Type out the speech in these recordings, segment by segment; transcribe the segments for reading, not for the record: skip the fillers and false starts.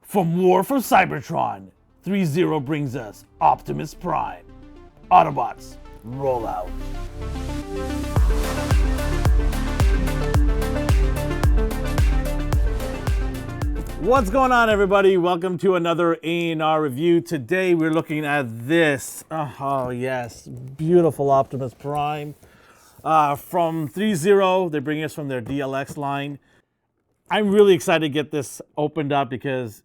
From War for Cybertron, ThreeZero brings us Optimus Prime. Autobots, roll out. What's going on, everybody? Welcome to another A&R review. Today we're looking at this. Oh yes, beautiful Optimus Prime. From ThreeZero, they're bringing us from their DLX line. I'm really excited to get this opened up because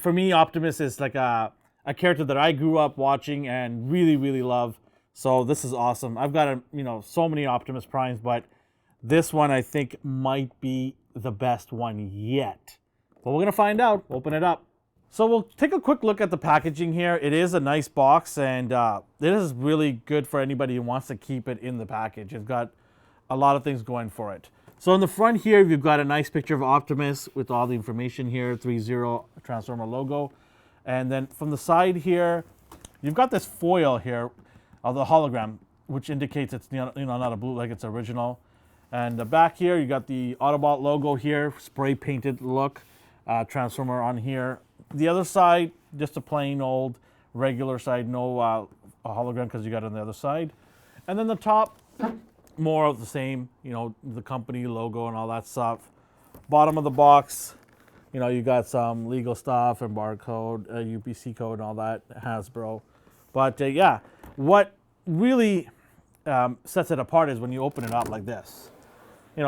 for me, Optimus is like a character that I grew up watching and really love. So this is awesome. I've got so many Optimus Primes, but this one I think might be the best one yet. But we're gonna find out. Open it up. So we'll take a quick look at the packaging here. It is a nice box, and it is really good for anybody who wants to keep it in the package. It's got a lot of things going for it. So in the front here, you've got a nice picture of Optimus with all the information here, ThreeZero Transformer logo. And then from the side here, you've got this foil here of the hologram, which indicates it's not a bootleg, it's original. And the back here, you got the Autobot logo here, spray painted look, Transformer on here. The other side, just a plain old regular side, no a hologram because you got it on the other side. And then the top, more of the same, the company logo and all that stuff. Bottom of the box, you got some legal stuff and barcode, UPC code and all that, Hasbro. But yeah, what really sets it apart is when you open it up like this.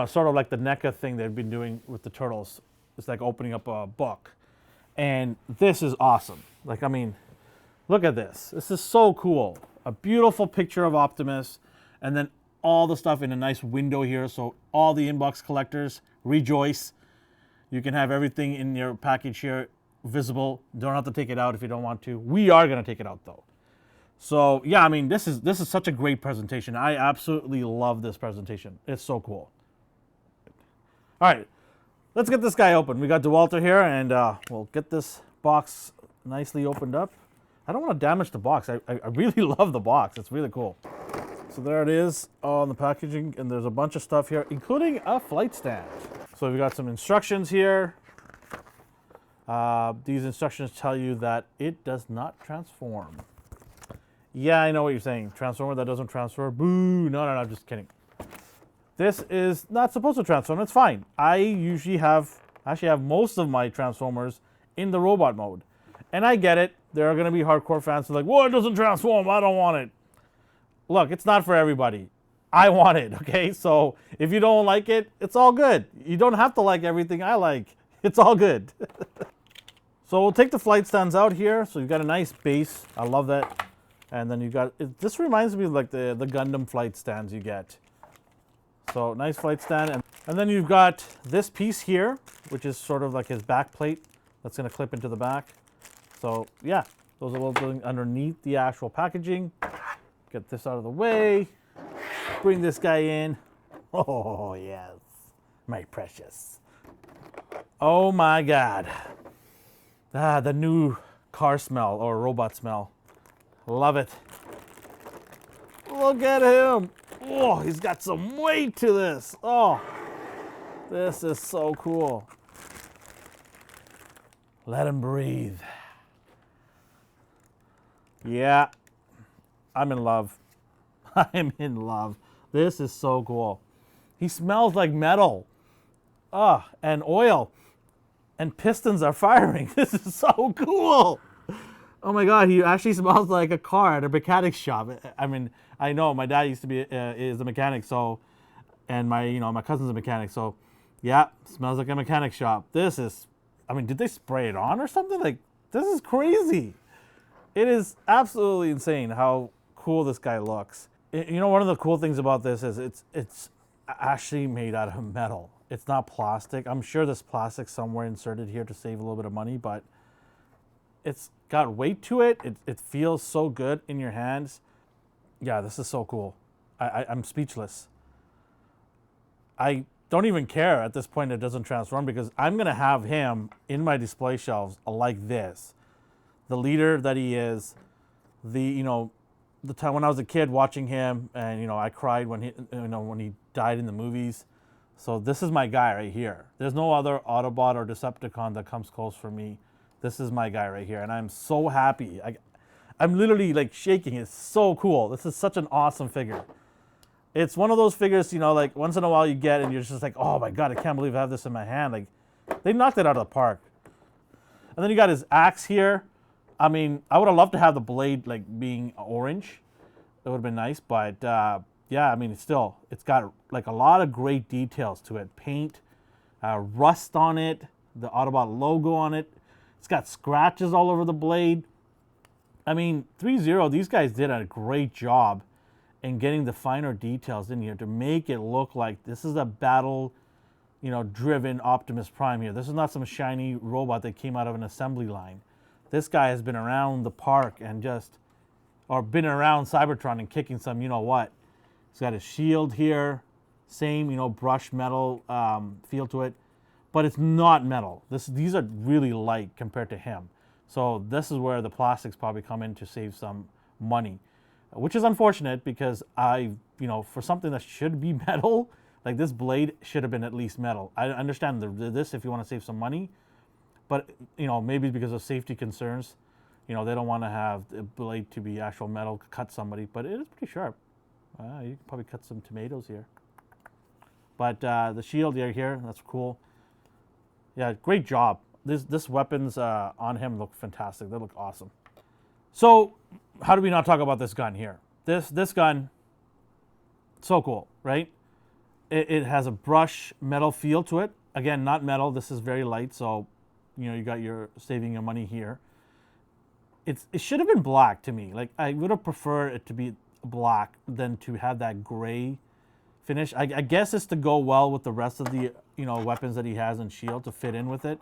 Sort of like the NECA thing they've been doing with the Turtles. It's like opening up a book. And this is awesome. Like, I mean, look at this. This is so cool. A beautiful picture of Optimus, and then all the stuff in a nice window here, so all the inbox collectors rejoice. You can have everything in your package here visible. Don't have to take it out if you don't want to. We are going to take it out though. So yeah, I mean, this is such a great presentation. I absolutely love this presentation. It's so cool. All right, let's get this guy open. We got DeWalter here, and we'll get this box nicely opened up. I don't want to damage the box. I really love the box. It's really cool. So there it is on the packaging, and there's a bunch of stuff here, including a flight stand. So we've got some instructions here. These instructions tell you that it does not transform. Yeah, I know what you're saying. Transformer that doesn't transfer. Boo! No, I'm just kidding. This is not supposed to transform. It's fine. I usually actually have most of my Transformers in the robot mode. And I get it. There are going to be hardcore fans who are like, well, it doesn't transform. I don't want it. Look, it's not for everybody. I want it, okay? So if you don't like it, it's all good. You don't have to like everything I like. It's all good. So we'll take the flight stands out here. So you've got a nice base. I love that. And then you've got, this reminds me of like the Gundam flight stands you get. So nice flight stand. And then you've got this piece here, which is sort of like his back plate. That's going to clip into the back. So yeah, those are all going underneath the actual packaging. Get this out of the way. Bring this guy in. Oh, yes. My precious. Oh, my God. The new car smell or robot smell. Love it. Look at him. Oh, he's got some weight to this. Oh, this is so cool. Let him breathe. Yeah. I'm in love. I'm in love. This is so cool. He smells like metal. And oil. And pistons are firing. This is so cool. Oh my God, he actually smells like a car at a mechanic shop. I mean, I know my dad used to be is a mechanic, so, and my cousin's a mechanic, so yeah, smells like a mechanic shop. This is, I mean, did they spray it on or something? Like, this is crazy. It is absolutely insane how cool this guy looks. One of the cool things about this is it's actually made out of metal. It's not plastic. I'm sure there's plastic somewhere inserted here to save a little bit of money, but it's got weight to it. It feels so good in your hands. Yeah, this is so cool. I'm speechless. I don't even care at this point it doesn't transform because I'm going to have him in my display shelves like this. The leader that he is, the time when I was a kid watching him, and I cried when he died in the movies. So this is my guy right here. There's no other Autobot or Decepticon that comes close for me This is my guy right here, and I'm so happy. I'm literally like shaking. It's so cool. This is such an awesome figure. It's one of those figures, you know, like once in a while you get and you're just like, oh my God, I can't believe I have this in my hand. Like, they knocked it out of the park. And then you got his axe here. I mean, I would have loved to have the blade like being orange. That would have been nice, but yeah, I mean, it's got like a lot of great details to it. Paint, rust on it, the Autobot logo on it. It's got scratches all over the blade. I mean, ThreeZero, these guys did a great job in getting the finer details in here to make it look like this is a battle, you know, driven Optimus Prime here. This is not some shiny robot that came out of an assembly line. This guy has been around the park and or been around Cybertron and kicking some, you know what. He's got his shield here, same, you know, brushed metal feel to it, but it's not metal. These are really light compared to him. So this is where the plastics probably come in to save some money, which is unfortunate because you know, for something that should be metal, like this blade should have been at least metal. I understand this if you want to save some money, but you know, maybe because of safety concerns, you know, they don't want to have the blade to be actual metal, cut somebody, but it is pretty sharp. You can probably cut some tomatoes here. But the shield here, that's cool. Yeah, great job. This weapons on him look fantastic. They look awesome. So how do we not talk about this gun here? This gun, so cool, right? It has a brush metal feel to it. Again, not metal. This is very light, so you know, you got your saving your money here. It should have been black to me. Like, I would have preferred it to be black than to have that gray finish. I guess it's to go well with the rest of the, you know, weapons that he has and shield to fit in with it.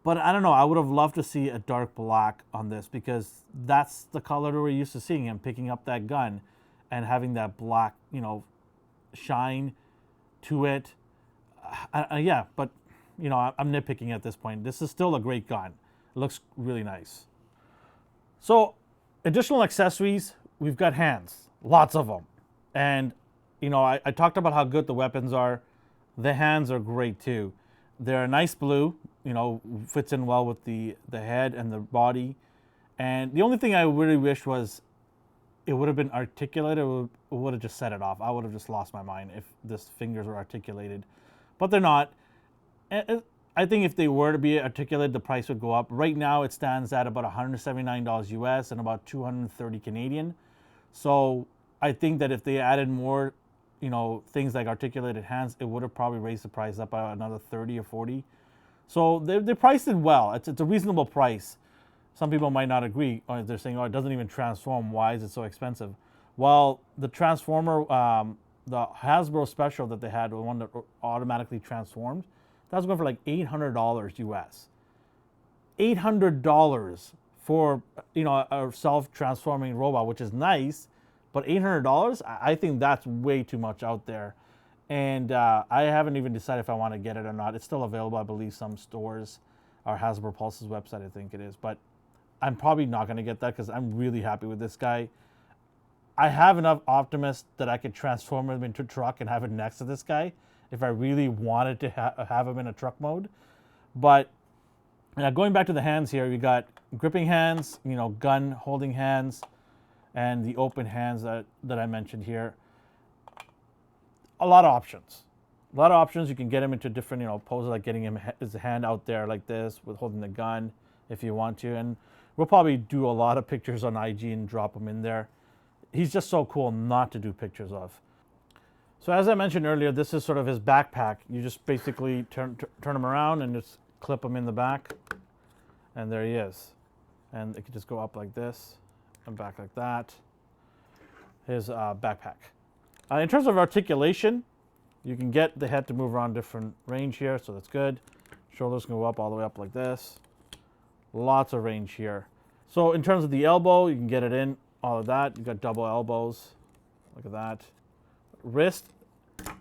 But I don't know, I would have loved to see a dark black on this because that's the color that we're used to seeing him picking up that gun and having that black, you know, shine to it. Yeah, but, you know, I'm nitpicking at this point. This is still a great gun. It looks really nice. So, additional accessories, we've got hands, lots of them. And, you know, I talked about how good the weapons are. The hands are great too. They're a nice blue, you know, fits in well with the head and the body. And the only thing I really wish was it would have been articulated. It would have just set it off. I would have just lost my mind if this fingers were articulated. But they're not. I think if they were to be articulated, the price would go up. Right now, it stands at about $179 US and about 230 Canadian. So I think that if they added more, you know, things like articulated hands, it would have probably raised the price up by another 30 or 40. So they priced it well. It's a reasonable price. Some people might not agree. Or they're saying, oh, it doesn't even transform. Why is it so expensive? Well, the Transformer, the Hasbro special that they had, the one that automatically transformed, that was going for like $800 US. $800 for, you know, a self-transforming robot, which is nice, but $800, I think that's way too much out there. And I haven't even decided if I want to get it or not. It's still available, I believe, some stores, or Hasbro Pulse's website, I think it is. But I'm probably not going to get that because I'm really happy with this guy. I have enough Optimus that I could transform him into a truck and have it next to this guy if I really wanted to have him in a truck mode. But going back to the hands here, you got gripping hands, you know, gun holding hands, and the open hands that I mentioned here. A lot of options. A lot of options. You can get him into different, you know, poses, like getting him his hand out there like this with holding the gun if you want to. And we'll probably do a lot of pictures on IG and drop him in there. He's just so cool not to do pictures of. So as I mentioned earlier, this is sort of his backpack. You just basically turn him around and just clip him in the back. And there he is. And it can just go up like this and back like that. His backpack. In terms of articulation, you can get the head to move around different range here, so that's good. Shoulders can go up all the way up like this. Lots of range here. So in terms of the elbow, you can get it in, all of that. You've got double elbows. Look at that. Wrist,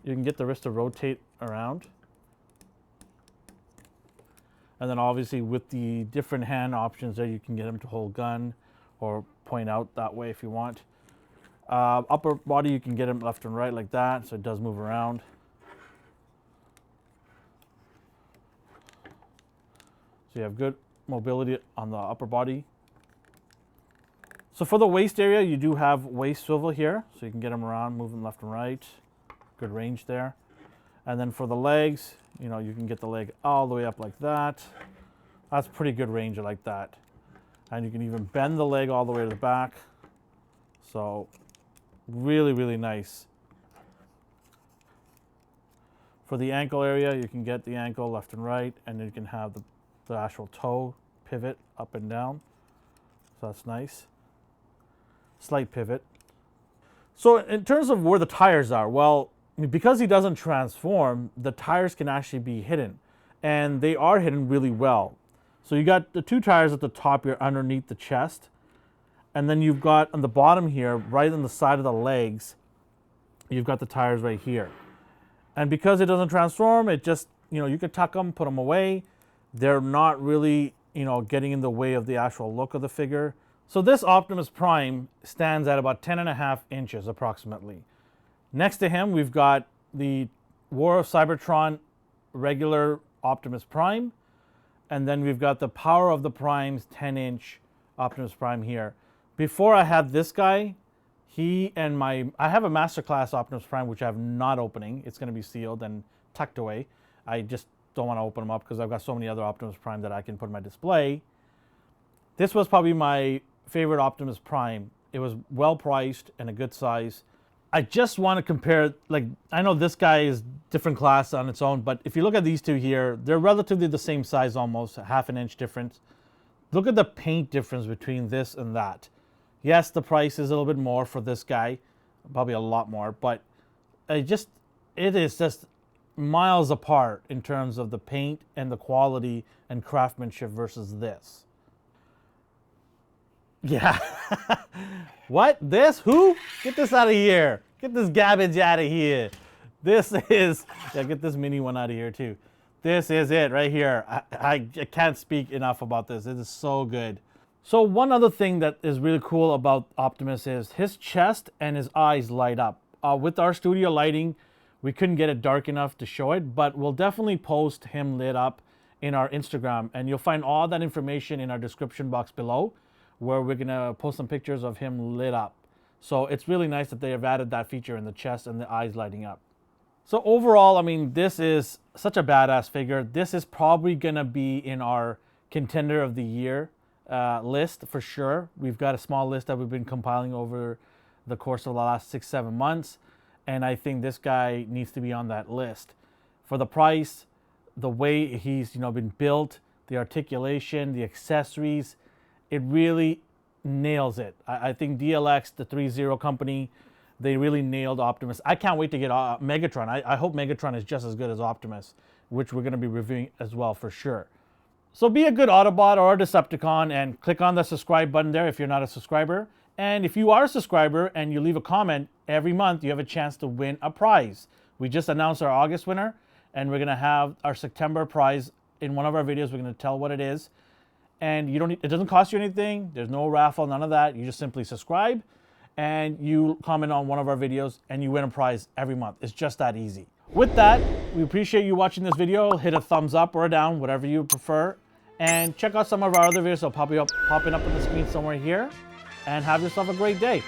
you can get the wrist to rotate around. And then obviously with the different hand options there, you can get him to hold gun or point out that way if you want. Upper body, you can get him left and right like that, so it does move around. So you have good mobility on the upper body. So for the waist area, you do have waist swivel here, so you can get them around, moving left and right. Good range there. And then for the legs, you know, you can get the leg all the way up like that. That's pretty good range like that. And you can even bend the leg all the way to the back. So really, really nice. For the ankle area, you can get the ankle left and right, and then you can have the actual toe pivot up and down. So that's nice. Slight pivot. So in terms of where the tires are, well, because he doesn't transform, the tires can actually be hidden, and they are hidden really well. So you got the 2 tires at the top here underneath the chest, and then you've got on the bottom here, right on the side of the legs, you've got the tires right here. And because it doesn't transform, it just, you know, you can tuck them, put them away. They're not really, you know, getting in the way of the actual look of the figure. So this Optimus Prime stands at about 10.5 inches approximately. Next to him, we've got the War of Cybertron regular Optimus Prime. And then we've got the Power of the Primes 10-inch Optimus Prime here. Before I had this guy, I have a Masterclass Optimus Prime, which I'm not opening. It's going to be sealed and tucked away. I just don't want to open them up because I've got so many other Optimus Prime that I can put in my display. This was probably my favorite Optimus Prime. It was well priced and a good size. I just want to compare, like, I know this guy is different class on its own, but if you look at these two here, they're relatively the same size almost, half an inch difference. Look at the paint difference between this and that. Yes, the price is a little bit more for this guy, probably a lot more, but it is just miles apart in terms of the paint and the quality and craftsmanship versus this. Yeah. What? This? Who? Get this out of here. Get this garbage out of here. This is, yeah, get this mini one out of here too. This is it right here. I can't speak enough about this. It is so good. So one other thing that is really cool about Optimus is his chest and his eyes light up. With our studio lighting, we couldn't get it dark enough to show it, but we'll definitely post him lit up in our Instagram, and you'll find all that information in our description box below, where we're gonna post some pictures of him lit up. So it's really nice that they have added that feature in the chest and the eyes lighting up. So overall, I mean, this is such a badass figure. This is probably gonna be in our contender of the year list for sure. We've got a small list that we've been compiling over the course of the last 6-7 months, and I think this guy needs to be on that list. For the price, the way he's been built, the articulation, the accessories, it really nails it. I think DLX, the ThreeZero company, they really nailed Optimus. I can't wait to get Megatron. I hope Megatron is just as good as Optimus, which we're going to be reviewing as well for sure. So be a good Autobot or a Decepticon and click on the subscribe button there if you're not a subscriber. And if you are a subscriber and you leave a comment, every month you have a chance to win a prize. We just announced our August winner, and we're going to have our September prize in one of our videos. We're going to tell what it is. And it doesn't cost you anything. There's no raffle, none of that. You just simply subscribe and you comment on one of our videos and you win a prize every month. It's just that easy. With that, we appreciate you watching this video. Hit a thumbs up or a down, whatever you prefer. And check out some of our other videos. They'll popping up on the screen somewhere here. And have yourself a great day.